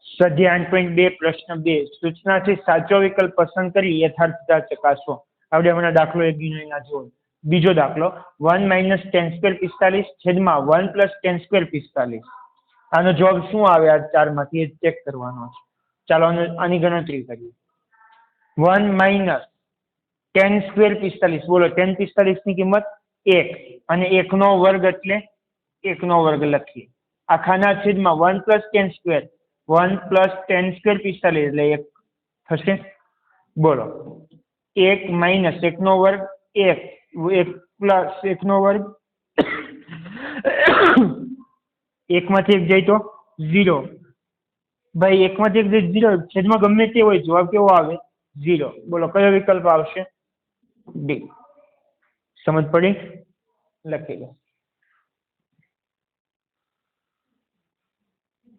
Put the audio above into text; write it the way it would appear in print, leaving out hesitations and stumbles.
સ્વાધ્યાય 8.2 પ્રશ્ન 2 સૂચનાથી સાચો વિકલ્પ પસંદ કરી યથાર્થતા ચકાસો. આપણે હમણાં દાખલો એક ગણ્યો જુઓ. બીજો દાખલો 1 - tan² 45 છેદમાં 1 + tan² 45. આનો જવાબ શું આવે આ ચારમાંથી એ ચેક કરવાનો છે. ચાલો આની ગણતરી કરીએ. 1 - tan² 45. બોલો tan 45 ની કિંમત 1 અને 1 નો વર્ગ એટલે 1 નો વર્ગ લખીએ. આખાના છેદમાં 1 + tan². 1 + tan² 45 એટલે 1 થશે. બોલો 1 - 1 નો વર્ગ 1 1 + 1 નો વર્ગ 1 માંથી 1 જાય તો 0. ભાઈ 1 માંથી 1 જાય 0. છેદમાં ગમે તે હોય જવાબ કેવો આવે 0. બોલો કયો વિકલ્પ આવશે? ડી. સમજ પડી? લખી લો.